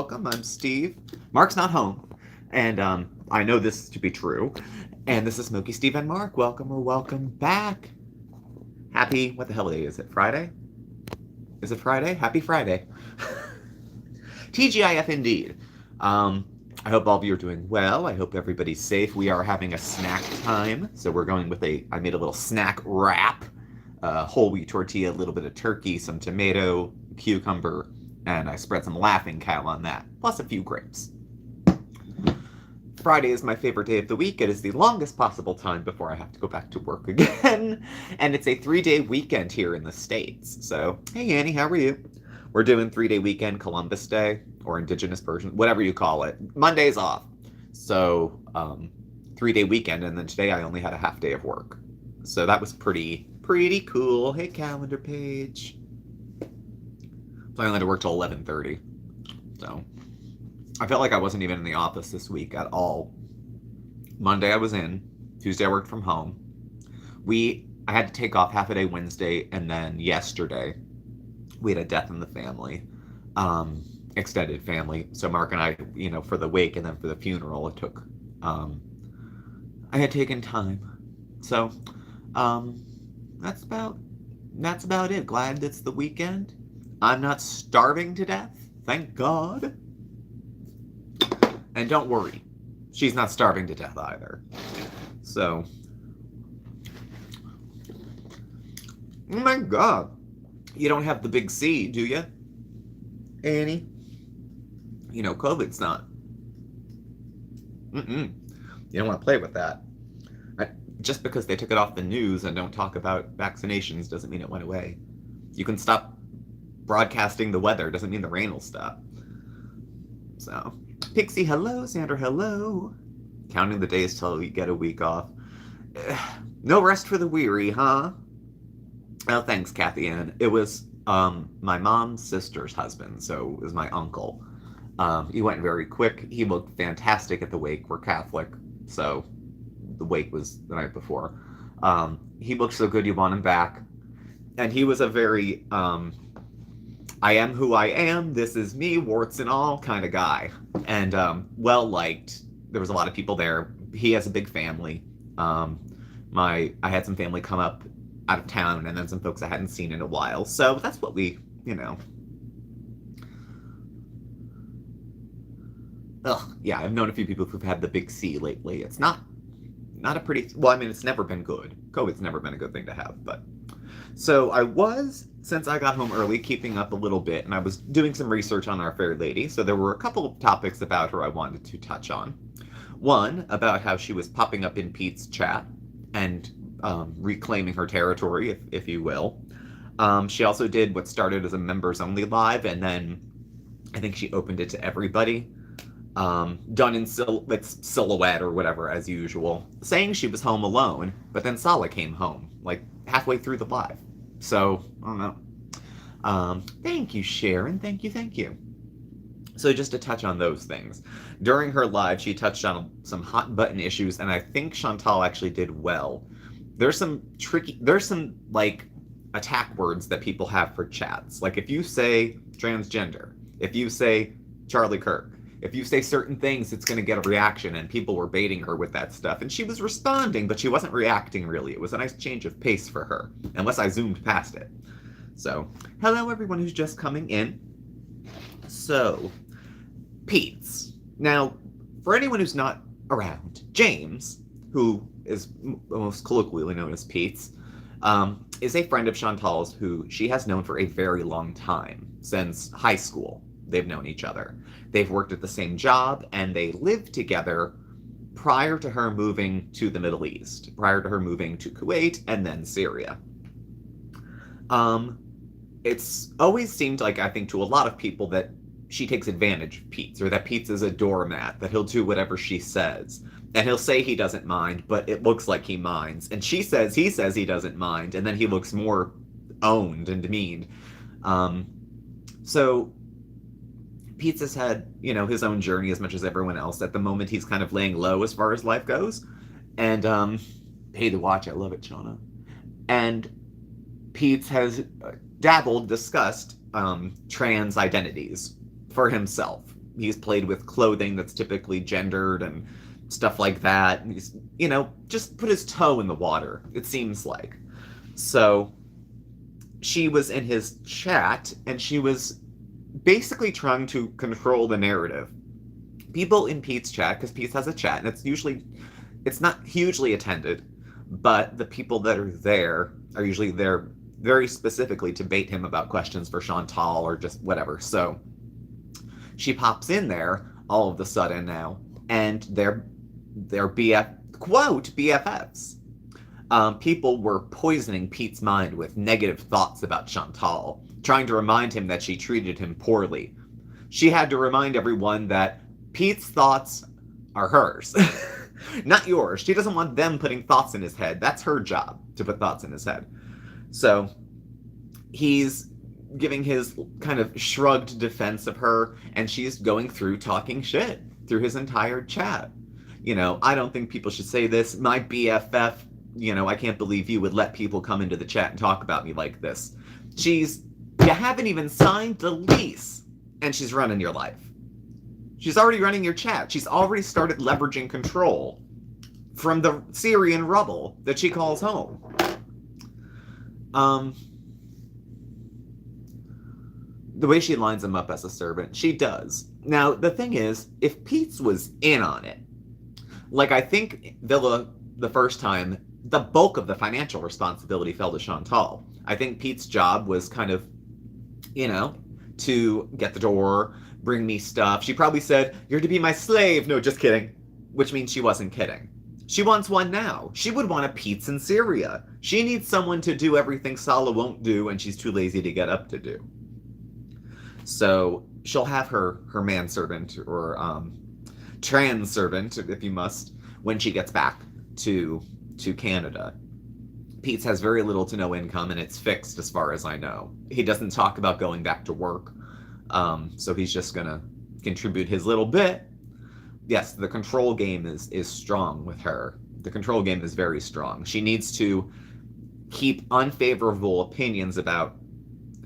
welcome. I'm Steve. Mark's not home, and I know this to be true. And this is Smokey, Steve, and Mark. Welcome or welcome back. Happy, what the hell day is it? Friday? Is it Friday? Happy Friday. TGIF indeed. I hope all of you are doing well. I hope everybody's safe. We are having a snack time, so we're going with I made a little snack wrap. Whole wheat tortilla, a little bit of turkey, some tomato, cucumber, and I spread some Laughing Cow on that, plus a few grapes. Friday is my favorite day of the week. It is the longest possible time before I have to go back to work again. And it's a 3-day weekend here in the States. So, hey Annie, how are you? We're doing 3-day weekend, Columbus Day, or Indigenous version, whatever you call it. Monday's off. So, 3-day weekend, and then today I only had a half day of work. So that was pretty cool. Hey, calendar page. So I only had to work till 11:30. So I felt like I wasn't even in the office this week at all. Monday I was in. Tuesday I worked from home. I had to take off half a day Wednesday, and then yesterday we had a death in the family, extended family. So Mark and I, for the wake and then for the funeral, it took. I had taken time. So that's about it. Glad it's the weekend. I'm not starving to death, thank God. And don't worry, she's not starving to death either. So, oh my God, you don't have the big C, do you, Annie? COVID's not. You don't want to play with that. Just because they took it off the news and don't talk about vaccinations doesn't mean it went away. You can stop broadcasting the weather, doesn't mean the rain will stop. So, Pixie, hello. Sandra, hello. Counting the days till we get a week off. No rest for the weary, huh? Oh, thanks, Kathy Ann. It was my mom's sister's husband, so it was my uncle. He went very quick. He looked fantastic at the wake. We're Catholic, so the wake was the night before. He looked so good you want him back. And he was a very I am who I am, this is me, warts and all kind of guy. And well liked. There was a lot of people there. He has a big family. I had some family come up out of town, and then some folks I hadn't seen in a while. So that's what we, Ugh, yeah, I've known a few people who've had the big C lately. It's not a pretty, well, I mean, it's never been good. COVID's never been a good thing to have, but. So I was, since I got home early, keeping up a little bit, and I was doing some research on Our Fair Lady, so there were a couple of topics about her I wanted to touch on. One, about how she was popping up in Pete's chat and reclaiming her territory, if you will. She also did what started as a members-only live, and then I think she opened it to everybody. Done in silhouette or whatever, as usual, saying she was home alone, but then Sala came home, like, halfway through the live. So, I don't know. Thank you, Sharon. Thank you. So just to touch on those things. During her live, she touched on some hot button issues, and I think Chantal actually did well. There's some, like, attack words that people have for chats. Like, if you say transgender, if you say Charlie Kirk, if you say certain things, it's going to get a reaction, and people were baiting her with that stuff. And she was responding, but she wasn't reacting, really. It was a nice change of pace for her, unless I zoomed past it. So, hello everyone who's just coming in. So, Pete's. Now, for anyone who's not around, James, who is most colloquially known as Pete's, is a friend of Chantal's who she has known for a very long time, since high school. They've known each other. They've worked at the same job, and they lived together prior to her moving to the Middle East, prior to her moving to Kuwait and then Syria. It's always seemed like, I think, to a lot of people that she takes advantage of Pete's, or that Pete's is a doormat, that he'll do whatever she says. And he'll say he doesn't mind, but it looks like he minds. And he says he doesn't mind, and then he looks more owned and demeaned. So Pete's has had, his own journey as much as everyone else. At the moment, he's kind of laying low as far as life goes. And, pay to watch, I love it, Shauna. And Pete's has discussed trans identities for himself. he's played with clothing that's typically gendered and stuff like that. And he's, just put his toe in the water, it seems like. So she was in his chat, and she was basically trying to control the narrative. People in Pete's chat, because Pete has a chat, and it's not hugely attended, but the people that are there are usually there very specifically to bait him about questions for Chantal or just whatever. So she pops in there all of a sudden now, and they're quote BFFs. People were poisoning Pete's mind with negative thoughts about Chantal, trying to remind him that she treated him poorly. She had to remind everyone that Pete's thoughts are hers, not yours. She doesn't want them putting thoughts in his head. That's her job, to put thoughts in his head. So he's giving his kind of shrugged defense of her, and she's going through talking shit through his entire chat. I don't think people should say this. My BFF, I can't believe you would let people come into the chat and talk about me like this. You haven't even signed the lease, and she's running your life. She's already running your chat. She's already started leveraging control from the Syrian rubble that she calls home. The way she lines him up as a servant, she does. Now, the thing is, if Pete's was in on it, like I think Villa the first time, the bulk of the financial responsibility fell to Chantal. I think Pete's job was kind of, to get the door, bring me stuff. She probably said, "You're to be my slave." No, just kidding. Which means she wasn't kidding. She wants one now. She would want a Pete's in Syria. She needs someone to do everything Sala won't do and she's too lazy to get up to do. So she'll have her manservant or trans servant, if you must, when she gets back to Canada. Pete's has very little to no income, and it's fixed as far as I know. He doesn't talk about going back to work, so he's just gonna contribute his little bit. Yes, the control game is strong with her. The control game is very strong. She needs to keep unfavorable opinions about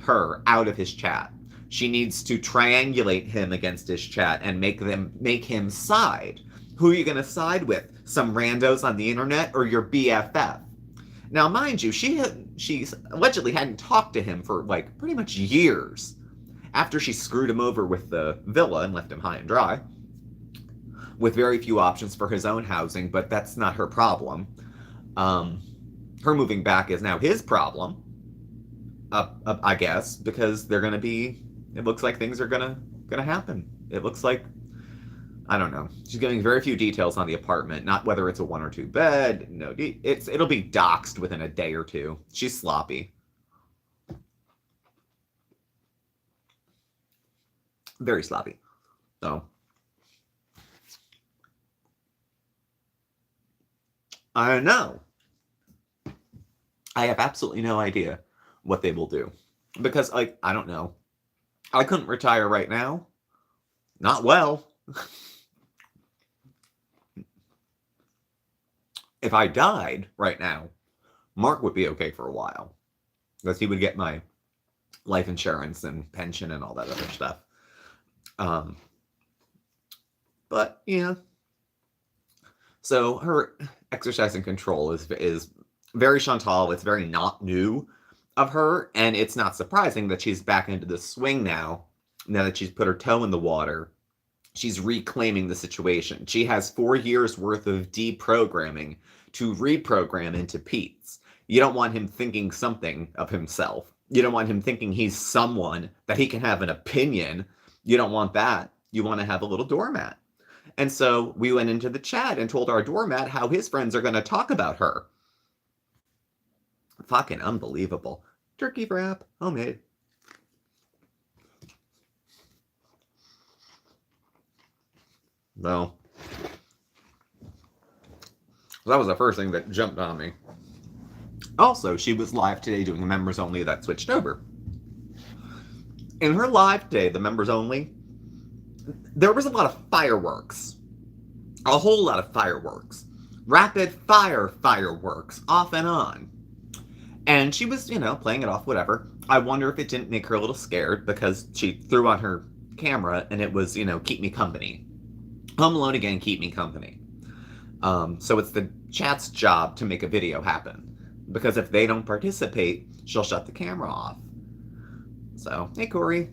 her out of his chat. She needs to triangulate him against his chat and make him side. Who are you going to side with? Some randos on the internet or your BFF? Now, mind you, she allegedly hadn't talked to him for like pretty much years after she screwed him over with the villa and left him high and dry, with very few options for his own housing, but that's not her problem. Her moving back is now his problem, I guess, because they're going to be, it looks like things are going to happen. It looks like, I don't know. She's giving very few details on the apartment, not whether it's a 1 or 2 bed. No, it'll be doxed within a day or two. She's sloppy. Very sloppy. So I don't know. I have absolutely no idea what they will do. Because, like, I don't know. I couldn't retire right now. Not well. If I died right now, Mark would be okay for a while. Because he would get my life insurance and pension and all that other stuff. But, yeah. So her exercising control is very Chantal. It's very not new of her. And it's not surprising that she's back into the swing now that she's put her toe in the water. She's reclaiming the situation. She has 4 years worth of deprogramming to reprogram into Pete's. You don't want him thinking something of himself. You don't want him thinking he's someone that he can have an opinion. You don't want that. You want to have a little doormat. And so we went into the chat and told our doormat how his friends are going to talk about her. Fucking unbelievable. Turkey wrap, homemade. No. That was the first thing that jumped on me. Also, she was live today doing a members only that switched over. In her live today, the members only, there was a lot of fireworks. A whole lot of fireworks. Rapid fire fireworks, off and on. And she was, playing it off, whatever. I wonder if it didn't make her a little scared because she threw on her camera, and it was, keep me company. Home Alone again, keep me company. So it's the chat's job to make a video happen. Because if they don't participate, she'll shut the camera off. So, hey, Corey.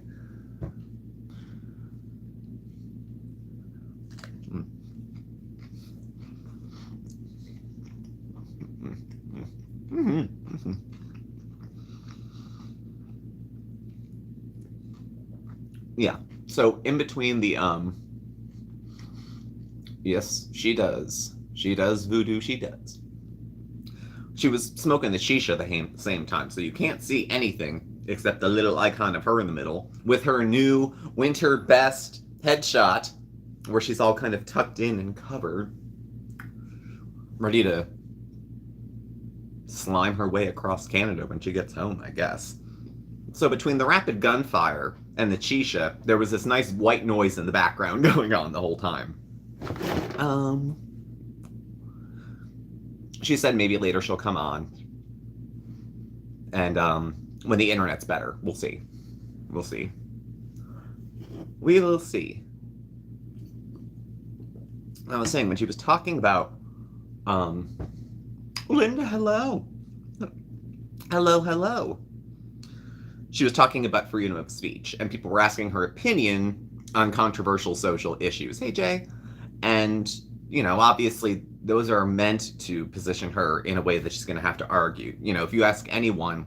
Yeah. So in between the yes, she does. She does voodoo, she does. She was smoking the shisha at the same time, so you can't see anything except the little icon of her in the middle with her new winter best headshot where she's all kind of tucked in and covered, ready to slime her way across Canada when she gets home, I guess. So between the rapid gunfire and the shisha, there was this nice white noise in the background going on the whole time. She said maybe later she'll come on. And when the internet's better, we'll see. We'll see. We will see. I was saying, when she was talking about Linda, hello. Hello. She was talking about freedom of speech, and people were asking her opinion on controversial social issues. Hey, Jay. And, obviously, those are meant to position her in a way that she's going to have to argue. If you ask anyone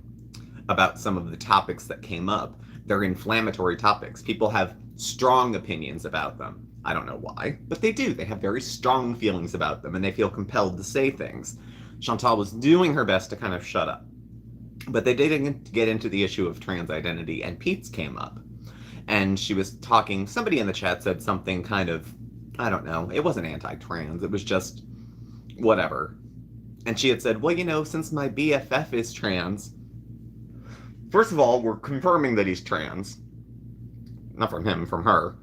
about some of the topics that came up, they're inflammatory topics. People have strong opinions about them. I don't know why, but they do. They have very strong feelings about them, and they feel compelled to say things. Chantal was doing her best to kind of shut up. But they didn't get into the issue of trans identity, and Pete's came up. And she was talking, somebody in the chat said something kind of, I don't know, it wasn't anti-trans, it was just whatever. And she had said, well, since my BFF is trans, first of all, we're confirming that he's trans. Not from him, from her.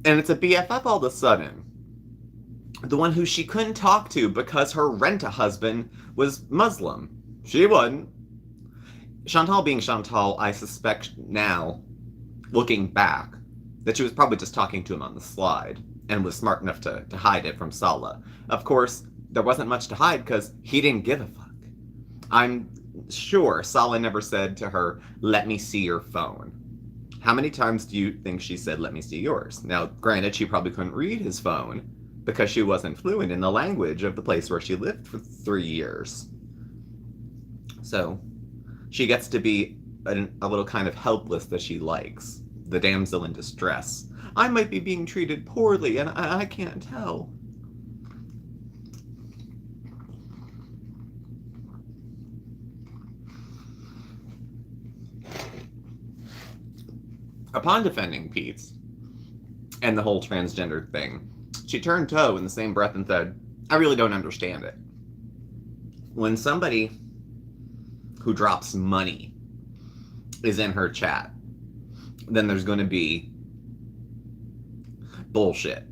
And it's a BFF all of a sudden. The one who she couldn't talk to because her rent-a-husband was Muslim. She wasn't. Chantal being Chantal, I suspect now, looking back, that she was probably just talking to him on the slide and was smart enough to hide it from Sala. Of course, there wasn't much to hide because he didn't give a fuck. I'm sure Sala never said to her, let me see your phone. How many times do you think she said, let me see yours? Now, granted, she probably couldn't read his phone because she wasn't fluent in the language of the place where she lived for 3 years. So, she gets to be a little kind of helpless that she likes. The damsel in distress. I might be being treated poorly, and I can't tell. Upon defending Pete's and the whole transgender thing, she turned toe in the same breath and said, I really don't understand it. When somebody who drops money is in her chat, then there's going to be bullshit.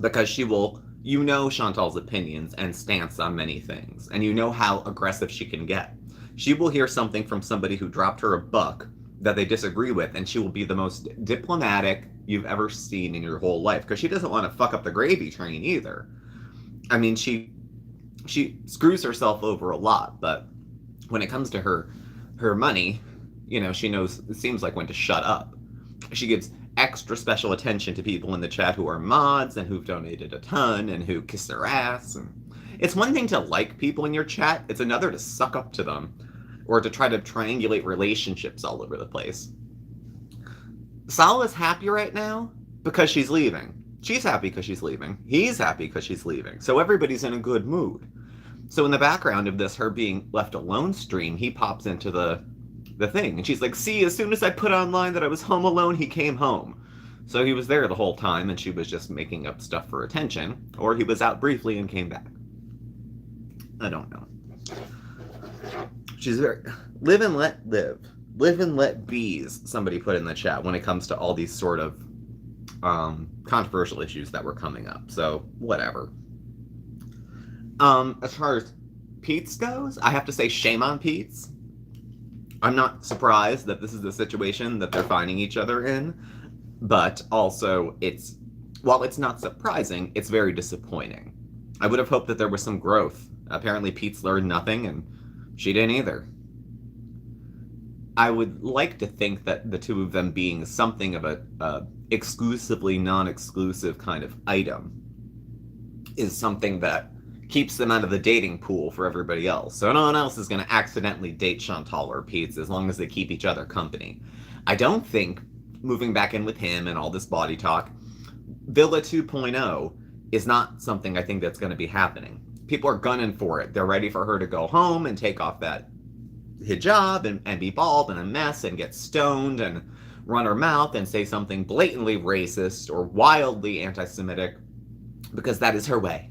Because she will, Chantal's opinions and stance on many things, and how aggressive she can get. She will hear something from somebody who dropped her a buck that they disagree with, and she will be the most diplomatic you've ever seen in your whole life, because she doesn't want to fuck up the gravy train either. I mean, she screws herself over a lot, but when it comes to her money, she knows, it seems like, when to shut up. She gives extra special attention to people in the chat who are mods and who've donated a ton and who kiss her ass. And it's one thing to like people in your chat, it's another to suck up to them or to try to triangulate relationships all over the place. Sala's happy right now because she's leaving. She's happy because she's leaving. He's happy because she's leaving. So everybody's in a good mood. So in the background of this her being left alone stream, he pops into the thing. And she's like, see, as soon as I put online that I was home alone, he came home. So he was there the whole time, and she was just making up stuff for attention. Or he was out briefly and came back. I don't know. She's very... Live and let live. Live and let bees, somebody put in the chat, when it comes to all these sort of controversial issues that were coming up. So, whatever. As far as Pete's goes, I have to say shame on Pete's. I'm not surprised that this is the situation that they're finding each other in. But also, while it's not surprising, it's very disappointing. I would have hoped that there was some growth. Apparently, Pete's learned nothing, and she didn't either. I would like to think that the two of them being something of a exclusively non-exclusive kind of item is something that keeps them out of the dating pool for everybody else. So no one else is going to accidentally date Chantal or Pete as long as they keep each other company. I don't think moving back in with him and all this body talk, Villa 2.0 is not something I think that's going to be happening. People are gunning for it. They're ready for her to go home and take off that hijab and be bald and a mess and get stoned and run her mouth and say something blatantly racist or wildly anti-Semitic, because that is her way.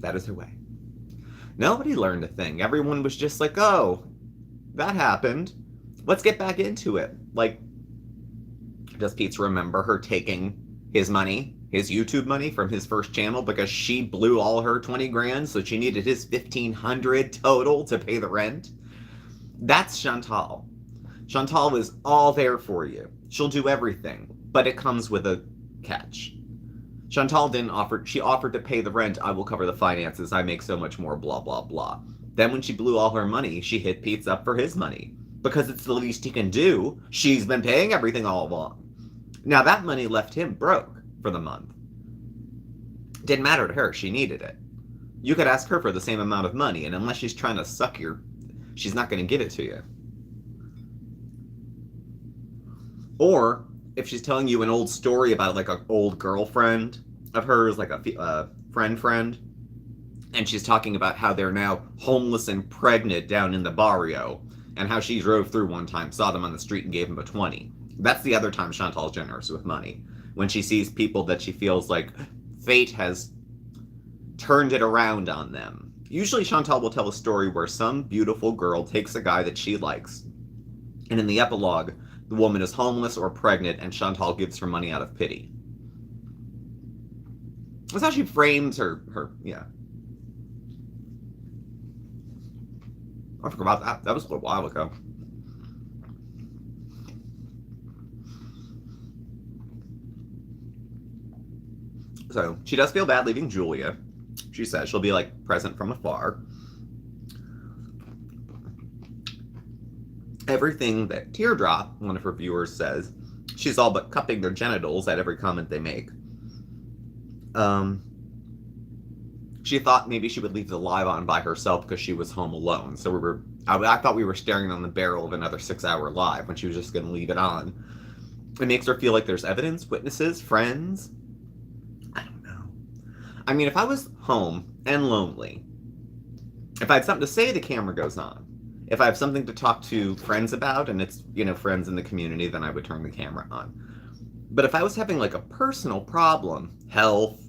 That is her way. Nobody learned a thing. Everyone was just like, oh, that happened. Let's get back into it. Like, does Pete remember her taking his money, his YouTube money from his first channel because she blew all her 20 grand, so she needed his 1,500 total to pay the rent? That's Chantal. Chantal is all there for you. She'll do everything, but it comes with a catch. Chantal she offered to pay the rent. I will cover the finances. I make so much more, blah, blah, blah. Then when she blew all her money, she hit Pete's up for his money because it's the least he can do. She's been paying everything all along. Now that money left him broke for the month. Didn't matter to her. She needed it. You could ask her for the same amount of money, and unless she's trying to suck she's not going to give it to you. Or if she's telling you an old story about like an old girlfriend of hers, like a friend, and she's talking about how they're now homeless and pregnant down in the barrio, and how she drove through one time, saw them on the street, and gave them a 20. That's the other time Chantal's generous with money. When she sees people that she feels like fate has turned it around on them. Usually Chantal will tell a story where some beautiful girl takes a guy that she likes, and in the epilogue, the woman is homeless or pregnant, and Chantal gives her money out of pity. That's how she frames her yeah. I forgot about that. That was a little while ago. So, she does feel bad leaving Julia. She says she'll be, like, present from afar. Everything that Teardrop, one of her viewers, says, she's all but cupping their genitals at every comment they make. She thought maybe she would leave the live on by herself because she was home alone. So I thought we were staring on the barrel of another 6-hour live when she was just going to leave it on. It makes her feel like there's evidence, witnesses, friends. I don't know. I mean, if I was home and lonely, if I had something to say, the camera goes on. If I have something to talk to friends about, and it's, friends in the community, then I would turn the camera on. But if I was having, like, a personal problem, health,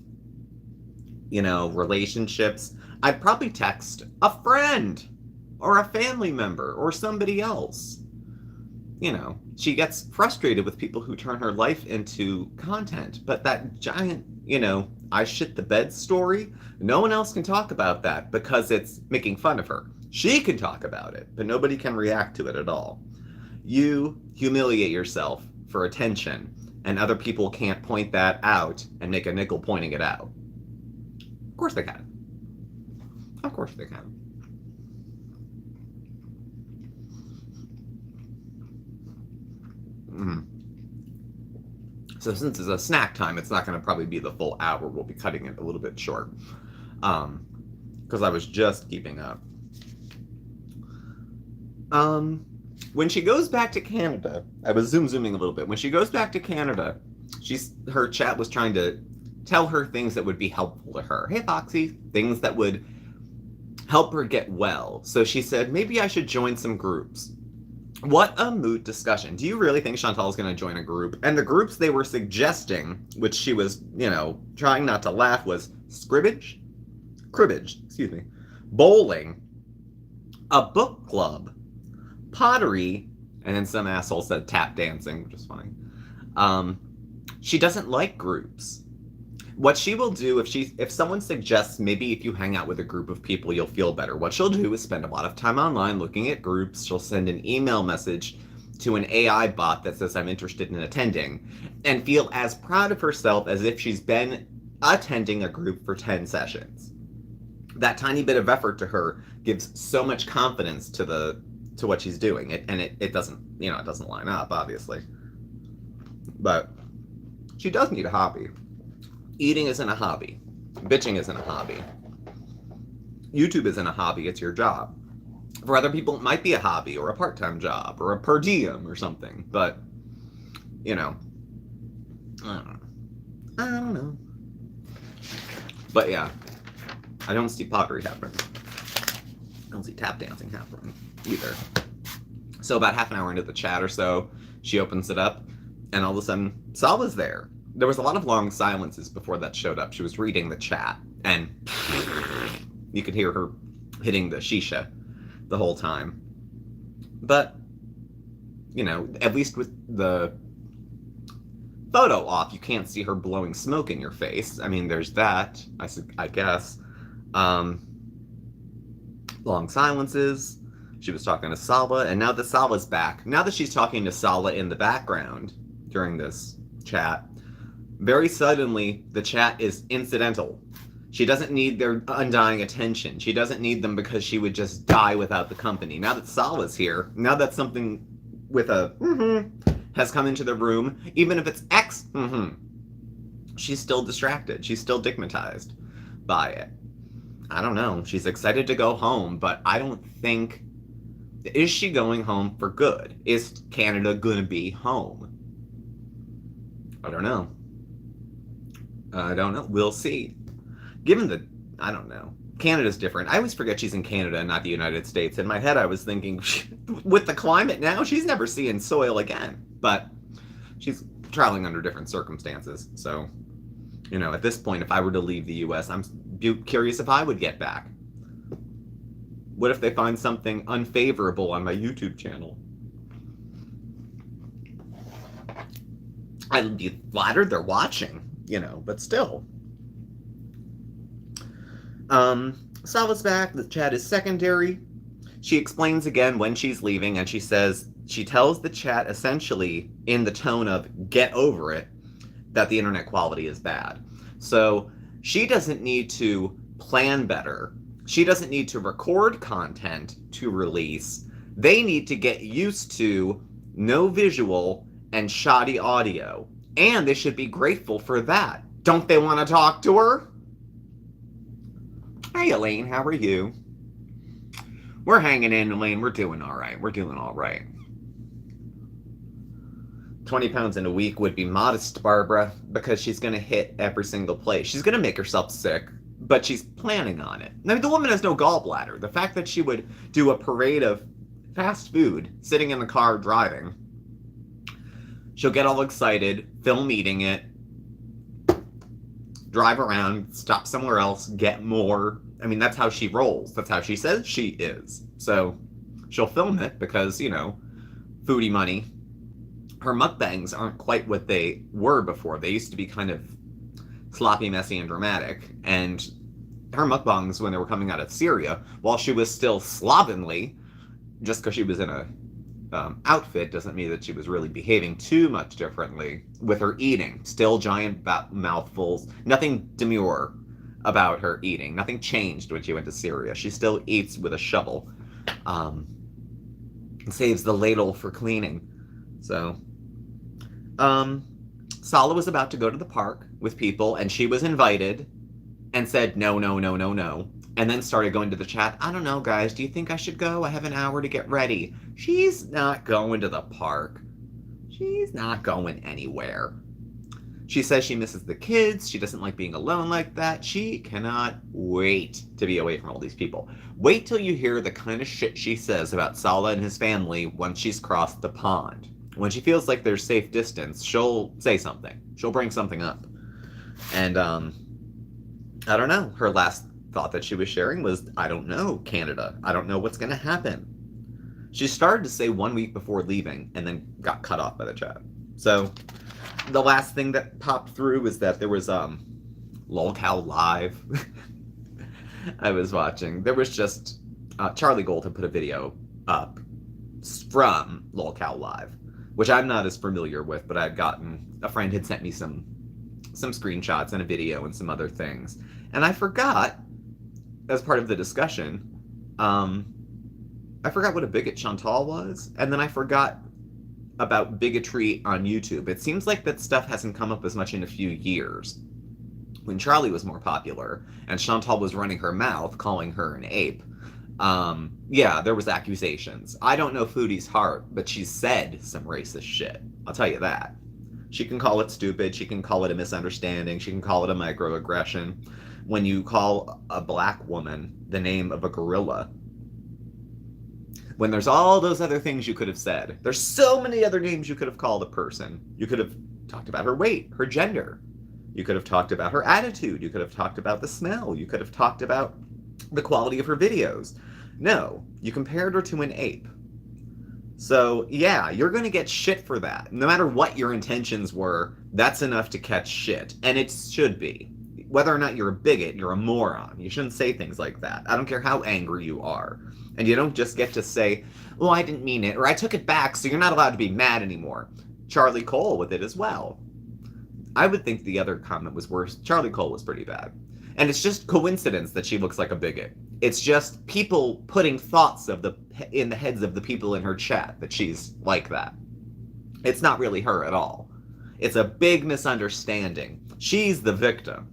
relationships, I'd probably text a friend or a family member or somebody else. She gets frustrated with people who turn her life into content, but that giant, I shit the bed story, no one else can talk about that because it's making fun of her. She can talk about it, but nobody can react to it at all. You humiliate yourself for attention, and other people can't point that out and make a nickel pointing it out. Of course they can. Of course they can. So since it's a snack time, it's not going to probably be the full hour. We'll be cutting it a little bit short. Because I was just keeping up. When she goes back to Canada, I was zooming a little bit. When she goes back to Canada, her chat was trying to tell her things that would be helpful to her. Hey, Foxy, things that would help her get well. So she said, maybe I should join some groups. What a moot discussion. Do you really think Chantal is going to join a group? And the groups they were suggesting, which she was, trying not to laugh, was cribbage, bowling, a book club, pottery, and then some asshole said tap dancing, which is funny. She doesn't like groups. What she will do if someone suggests maybe if you hang out with a group of people you'll feel better, what she'll do is spend a lot of time online looking at groups. She'll send an email message to an AI bot that says I'm interested in attending, and feel as proud of herself as if she's been attending a group for 10 sessions. That tiny bit of effort to her gives so much confidence to what she's doing. It doesn't, it doesn't line up, obviously. But she does need a hobby. Eating isn't a hobby. Bitching isn't a hobby. YouTube isn't a hobby, it's your job. For other people, it might be a hobby or a part-time job or a per diem or something. But, I don't know. But yeah, I don't see pottery happening. I don't see tap dancing happening either. So about half an hour into the chat or so, she opens it up, and all of a sudden, Salva's there. There was a lot of long silences before that showed up. She was reading the chat, and you could hear her hitting the shisha the whole time. But, at least with the photo off, you can't see her blowing smoke in your face. I mean, there's that, I guess. Long silences. She was talking to Sala, and now that Sala's back, now that she's talking to Sala in the background during this chat, very suddenly the chat is incidental. She doesn't need their undying attention. She doesn't need them because she would just die without the company. Now that Sala's here, now that something with a has come into the room, even if it's X, she's still distracted. She's still digmatized by it. I don't know. She's excited to go home, but I don't think... Is she going home for good? Is Canada gonna be home? I don't know. We'll see. Given the... I don't know. Canada's different. I always forget she's in Canada and not the United States. In my head, I was thinking, with the climate now, she's never seeing soil again. But she's traveling under different circumstances. So, at this point, if I were to leave the U.S., I'm curious if I would get back. What if they find something unfavorable on my YouTube channel? I'd be flattered they're watching, but still. Sala's back. The chat is secondary. She explains again when she's leaving, and she tells the chat essentially in the tone of get over it that the internet quality is bad. So she doesn't need to plan better. She doesn't need to record content to release. They need to get used to no visual and shoddy audio. And they should be grateful for that. Don't they want to talk to her? Hey, Elaine, how are you? We're hanging in, Elaine. We're doing all right. 20 pounds in a week would be modest, Barbara, because she's going to hit every single place. She's going to make herself sick, but she's planning on it. I mean, the woman has no gallbladder. The fact that she would do a parade of fast food sitting in the car driving, she'll get all excited, film eating it, drive around, stop somewhere else, get more. I mean, that's how she rolls. That's how she says she is. So she'll film it because, foodie money. Her mukbangs aren't quite what they were before. They used to be kind of sloppy, messy, and dramatic. And her mukbangs, when they were coming out of Syria, while she was still slovenly, just because she was in a outfit doesn't mean that she was really behaving too much differently with her eating. Still giant mouthfuls. Nothing demure about her eating. Nothing changed when she went to Syria. She still eats with a shovel. Saves the ladle for cleaning. So, Sala was about to go to the park with people, and she was invited and said no, no, no, no, no. And then started going to the chat, I don't know, guys, do you think I should go? I have an hour to get ready. She's not going to the park. She's not going anywhere. She says she misses the kids. She doesn't like being alone like that. She cannot wait to be away from all these people. Wait till you hear the kind of shit she says about Sala and his family once she's crossed the pond. When she feels like there's safe distance, she'll say something. She'll bring something up. And, I don't know. Her last thought that she was sharing was, I don't know, Canada. I don't know what's going to happen. She started to say 1 week before leaving and then got cut off by the chat. So the last thing that popped through was that there was Lolcow Live I was watching. There was just Charlie Gold had put a video up from Lolcow Live, which I'm not as familiar with, but a friend had sent me some screenshots and a video and some other things. And I forgot, as part of the discussion, I forgot what a bigot Chantal was, and then I forgot about bigotry on YouTube. It seems like that stuff hasn't come up as much in a few years. When Charlie was more popular, and Chantal was running her mouth, calling her an ape, yeah, there was accusations. I don't know Foodie's heart, but she said some racist shit. I'll tell you that. She can call it stupid, she can call it a misunderstanding, she can call it a microaggression. When you call a black woman the name of a gorilla, when there's all those other things you could have said, there's so many other names you could have called a person. You could have talked about her weight, her gender. You could have talked about her attitude. You could have talked about the smell. You could have talked about the quality of her videos. No, you compared her to an ape. So, yeah, you're going to get shit for that. No matter what your intentions were, that's enough to catch shit. And it should be. Whether or not you're a bigot, you're a moron. You shouldn't say things like that. I don't care how angry you are. And you don't just get to say, well, I didn't mean it, or I took it back, so you're not allowed to be mad anymore. Charlie Cole with it as well. I would think the other comment was worse. Charlie Cole was pretty bad. And it's just coincidence that she looks like a bigot. It's just people putting thoughts in the heads of the people in her chat that she's like that. It's not really her at all. It's a big misunderstanding. She's the victim.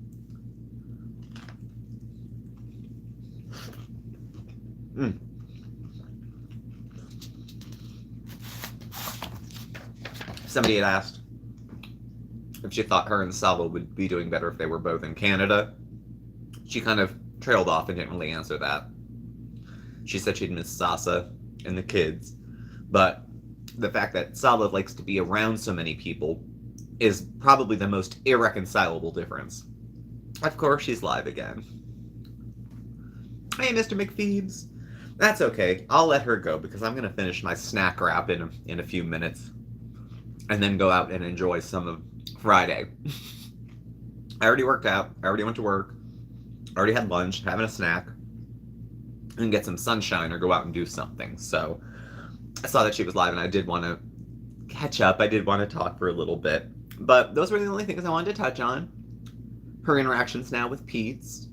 Somebody had asked if she thought her and Saba would be doing better if they were both in Canada. She kind of trailed off and didn't really answer that. She said she'd miss Sasa and the kids, but the fact that Saba likes to be around so many people is probably the most irreconcilable difference. Of course, she's live again. Hey, Mr. McPhoebes. That's okay. I'll let her go because I'm going to finish my snack wrap in a few minutes and then go out and enjoy some of Friday. I already worked out. I already went to work. I already had lunch, having a snack, and get some sunshine or go out and do something. So I saw that she was live and I did want to catch up. I did want to talk for a little bit. But those were the only things I wanted to touch on. Her interactions now with Pete's.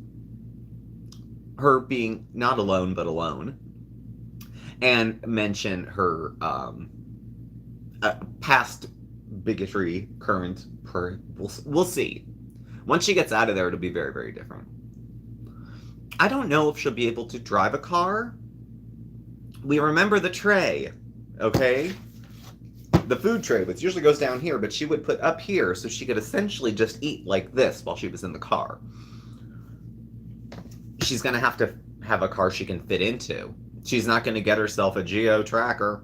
Her being not alone, but alone. And mention her past bigotry, current, we'll see. Once she gets out of there, it'll be very, very different. I don't know if she'll be able to drive a car. We remember the tray, okay? The food tray, which usually goes down here, but she would put up here so she could essentially just eat like this while she was in the car. She's going to have a car she can fit into. She's not going to get herself a Geo Tracker.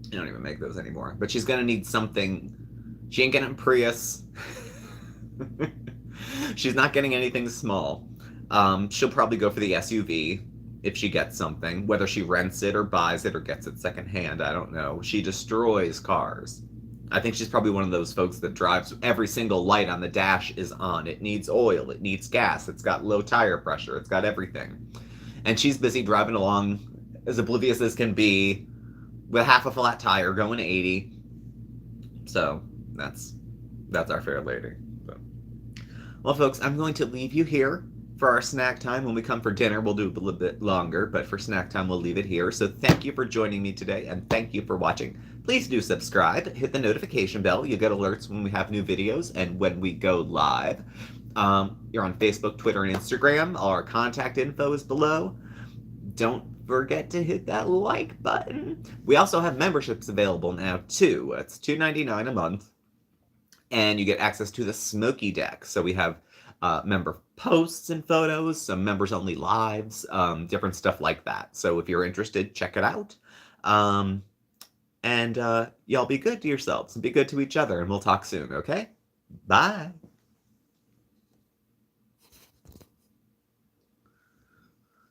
You don't even make those anymore. But she's going to need something. She ain't getting a Prius. She's not getting anything small. She'll probably go for the SUV if she gets something. Whether she rents it or buys it or gets it secondhand, I don't know. She destroys cars. I think she's probably one of those folks that drives every single light on the dash is on. It needs oil. It needs gas. It's got low tire pressure. It's got everything. And she's busy driving along as oblivious as can be with half a flat tire going 80. So that's our fair lady. So. Well, folks, I'm going to leave you here for our snack time. When we come for dinner, we'll do a little bit longer, but for snack time, we'll leave it here. So thank you for joining me today, and thank you for watching. Please do subscribe, hit the notification bell. You get alerts when we have new videos and when we go live. You're on Facebook, Twitter, and Instagram. All our contact info is below. Don't forget to hit that like button. We also have memberships available now, too. It's $2.99 a month, and you get access to the Smoky Deck. So we have member posts and photos, some members-only lives, different stuff like that. So if you're interested, check it out. And y'all be good to yourselves and be good to each other, and we'll talk soon, okay? Bye.